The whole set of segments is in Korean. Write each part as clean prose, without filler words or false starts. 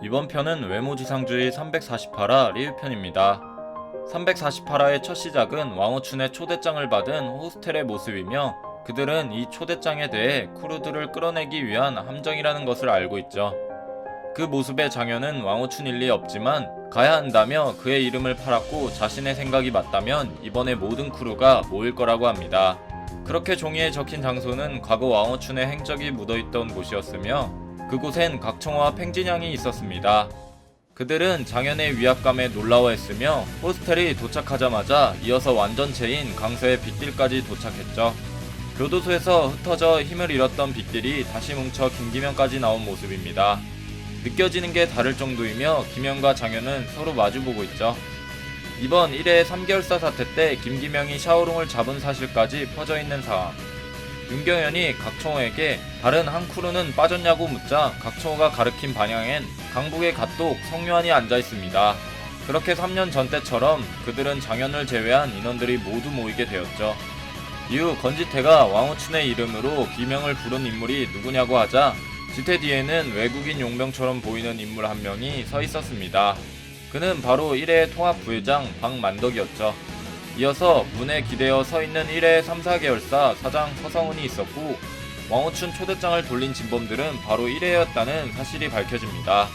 이번 편은 외모지상주의 348화 리뷰편입니다. 348화의 첫 시작은 왕호춘의 초대장을 받은 호스텔의 모습이며 그들은 이 초대장에 대해 크루들을 끌어내기 위한 함정이라는 것을 알고 있죠. 그 모습의 장현은 왕호춘 일리 없지만 가야 한다며 그의 이름을 팔았고 자신의 생각이 맞다면 이번에 모든 크루가 모일 거라고 합니다. 그렇게 종이에 적힌 장소는 과거 왕호춘의 행적이 묻어있던 곳이었으며 그곳엔 각청호와 팽진양이 있었습니다. 그들은 장현의 위압감에 놀라워했으며 호스텔이 도착하자마자 이어서 완전체인 강서의 빅딜까지 도착했죠. 교도소에서 흩어져 힘을 잃었던 빅딜이 다시 뭉쳐 김기명까지 나온 모습입니다. 느껴지는 게 다를 정도이며 김영과 장현은 서로 마주보고 있죠. 이번 1회 3개월사 사태 때 김기명이 샤오롱을 잡은 사실까지 퍼져있는 상황. 윤경현이 각청호에게 다른 한 크루는 빠졌냐고 묻자 각청호가 가리킨 방향엔 강북의 갓독 성유한이 앉아있습니다. 그렇게 3년 전 때처럼 그들은 장현을 제외한 인원들이 모두 모이게 되었죠. 이후 건지태가 왕호춘의 이름으로 기명을 부른 인물이 누구냐고 하자 지태 뒤에는 외국인 용병처럼 보이는 인물 한 명이 서 있었습니다. 그는 바로 1회 통합부회장 박만덕이었죠. 이어서 문에 기대어 서 있는 1회 3, 4계열사 사장 서성훈이 있었고 왕호춘 초대장을 돌린 진범들은 바로 1회였다는 사실이 밝혀집니다.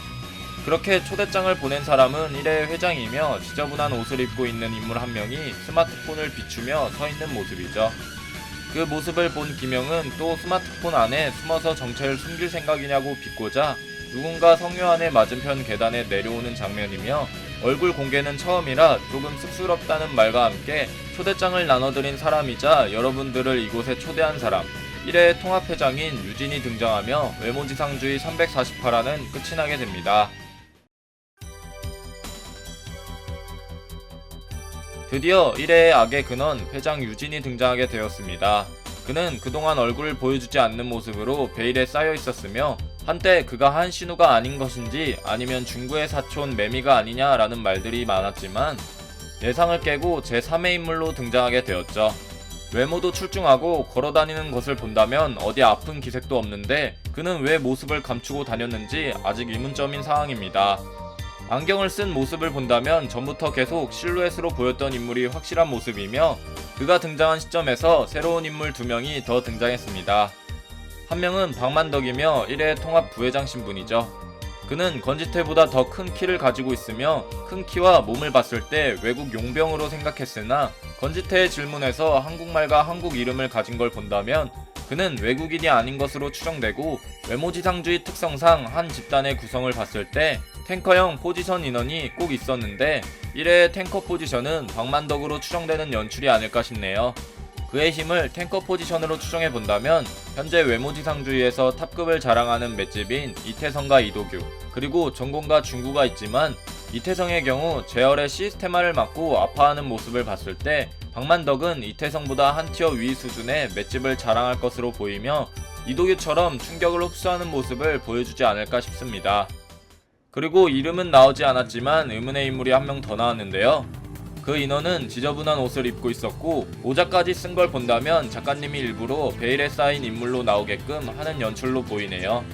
그렇게 초대장을 보낸 사람은 1회 회장이며 지저분한 옷을 입고 있는 인물 한 명이 스마트폰을 비추며 서 있는 모습이죠. 그 모습을 본 김영은 또 스마트폰 안에 숨어서 정체를 숨길 생각이냐고 비꼬자 누군가 성유한의 맞은편 계단에 내려오는 장면이며 얼굴 공개는 처음이라 조금 쑥스럽다는 말과 함께 초대장을 나눠드린 사람이자 여러분들을 이곳에 초대한 사람 1회 통합회장인 유진이 등장하며 외모지상주의 348화는 끝이 나게 됩니다. 드디어 1회의 악의 근원 회장 유진이 등장하게 되었습니다. 그는 그동안 얼굴을 보여주지 않는 모습으로 베일에 쌓여 있었으며 한때 그가 한신우가 아닌 것인지 아니면 중구의 사촌 매미가 아니냐라는 말들이 많았지만 예상을 깨고 제3의 인물로 등장하게 되었죠. 외모도 출중하고 걸어다니는 것을 본다면 어디 아픈 기색도 없는데 그는 왜 모습을 감추고 다녔는지 아직 의문점인 상황입니다. 안경을 쓴 모습을 본다면 전부터 계속 실루엣으로 보였던 인물이 확실한 모습이며 그가 등장한 시점에서 새로운 인물 2명이 더 등장했습니다. 한 명은 박만덕이며 1회 통합 부회장 신분이죠. 그는 건지태보다 더 큰 키를 가지고 있으며 큰 키와 몸을 봤을 때 외국 용병으로 생각했으나 건지태의 질문에서 한국말과 한국 이름을 가진 걸 본다면 그는 외국인이 아닌 것으로 추정되고 외모지상주의 특성상 한 집단의 구성을 봤을 때 탱커형 포지션 인원이 꼭 있었는데 1회의 탱커 포지션은 박만덕으로 추정되는 연출이 아닐까 싶네요. 그의 힘을 탱커 포지션으로 추정해본다면 현재 외모지상주의에서 탑급을 자랑하는 맷집인 이태성과 이도규 그리고 정곤과 중구가 있지만 이태성의 경우 제열의 시스테마를 맞고 아파하는 모습을 봤을 때 박만덕은 이태성보다 한 티어 위 수준의 맷집을 자랑할 것으로 보이며 이도규처럼 충격을 흡수하는 모습을 보여주지 않을까 싶습니다. 그리고 이름은 나오지 않았지만 의문의 인물이 한 명 더 나왔는데요. 그 인원은 지저분한 옷을 입고 있었고 모자까지 쓴 걸 본다면 작가님이 일부러 베일에 쌓인 인물로 나오게끔 하는 연출로 보이네요.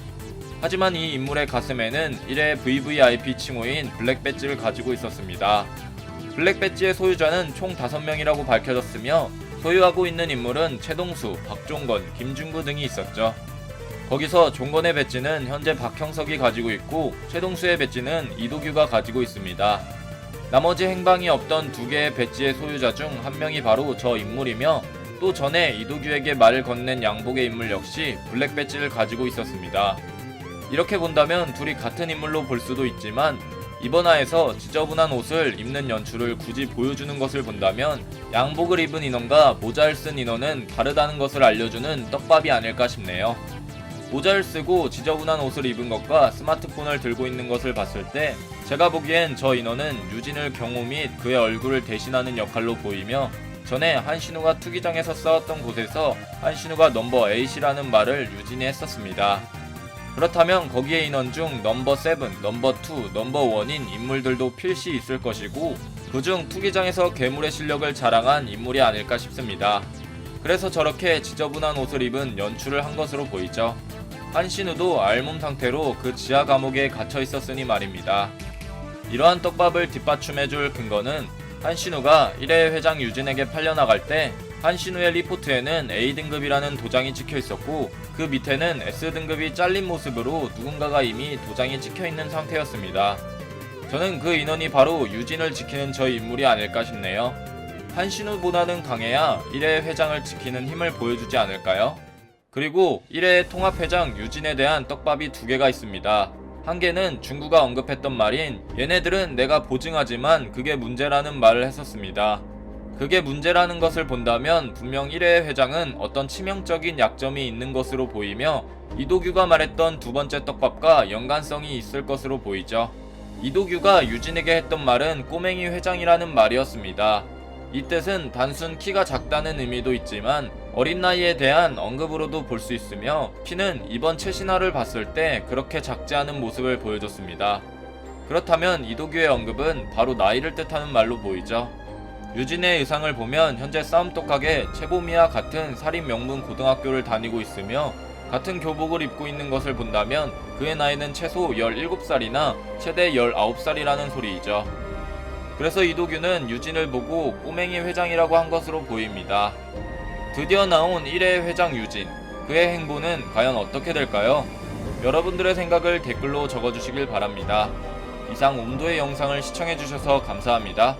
하지만 이 인물의 가슴에는 1회 VVIP 칭호인 블랙 배지를 가지고 있었습니다. 블랙 배지의 소유자는 총 5명이라고 밝혀졌으며 소유하고 있는 인물은 최동수, 박종건, 김중구 등이 있었죠. 거기서 종건의 배지는 현재 박형석이 가지고 있고 최동수의 배지는 이도규가 가지고 있습니다. 나머지 행방이 없던 2개의 배지의 소유자 중 한 명이 바로 저 인물이며 또 전에 이도규에게 말을 건넨 양복의 인물 역시 블랙 배지를 가지고 있었습니다. 이렇게 본다면 둘이 같은 인물로 볼 수도 있지만 이번 화에서 지저분한 옷을 입는 연출을 굳이 보여주는 것을 본다면 양복을 입은 인원과 모자를 쓴 인원은 다르다는 것을 알려주는 떡밥이 아닐까 싶네요. 모자를 쓰고 지저분한 옷을 입은 것과 스마트폰을 들고 있는 것을 봤을 때 제가 보기엔 저 인원은 유진을 경호 및 그의 얼굴을 대신하는 역할로 보이며 전에 한신우가 투기장에서 싸웠던 곳에서 한신우가 넘버 8이라는 말을 유진이 했었습니다. 그렇다면 거기에 인원 중 넘버 7, 넘버 2, 넘버 1인 인물들도 필시 있을 것이고 그중 투기장에서 괴물의 실력을 자랑한 인물이 아닐까 싶습니다. 그래서 저렇게 지저분한 옷을 입은 연출을 한 것으로 보이죠. 한신우도 알몸 상태로 그 지하 감옥에 갇혀 있었으니 말입니다. 이러한 떡밥을 뒷받침해줄 근거는 한신우가 1회 회장 유진에게 팔려나갈 때 한신우의 리포트에는 A등급이라는 도장이 찍혀 있었고 그 밑에는 S등급이 잘린 모습으로 누군가가 이미 도장이 찍혀 있는 상태였습니다. 저는 그 인원이 바로 유진을 지키는 저 인물이 아닐까 싶네요. 한신우보다는 강해야 1회 회장을 지키는 힘을 보여주지 않을까요? 그리고 1회 통합회장 유진에 대한 떡밥이 두 개가 있습니다. 한 개는 중구가 언급했던 말인 얘네들은 내가 보증하지만 그게 문제라는 말을 했었습니다. 그게 문제라는 것을 본다면 분명 1회 회장은 어떤 치명적인 약점이 있는 것으로 보이며 이도규가 말했던 두 번째 떡밥과 연관성이 있을 것으로 보이죠. 이도규가 유진에게 했던 말은 꼬맹이 회장이라는 말이었습니다. 이 뜻은 단순 키가 작다는 의미도 있지만 어린 나이에 대한 언급으로도 볼 수 있으며 키는 이번 최신화를 봤을 때 그렇게 작지 않은 모습을 보여줬습니다. 그렇다면 이도규의 언급은 바로 나이를 뜻하는 말로 보이죠. 유진의 의상을 보면 현재 싸움독하게 최보미와 같은 살인 명문 고등학교를 다니고 있으며 같은 교복을 입고 있는 것을 본다면 그의 나이는 최소 17살이나 최대 19살이라는 소리이죠. 그래서 이도규는 유진을 보고 꼬맹이 회장이라고 한 것으로 보입니다. 드디어 나온 1회 회장 유진, 그의 행보는 과연 어떻게 될까요? 여러분들의 생각을 댓글로 적어주시길 바랍니다. 이상 옴도의 영상을 시청해주셔서 감사합니다.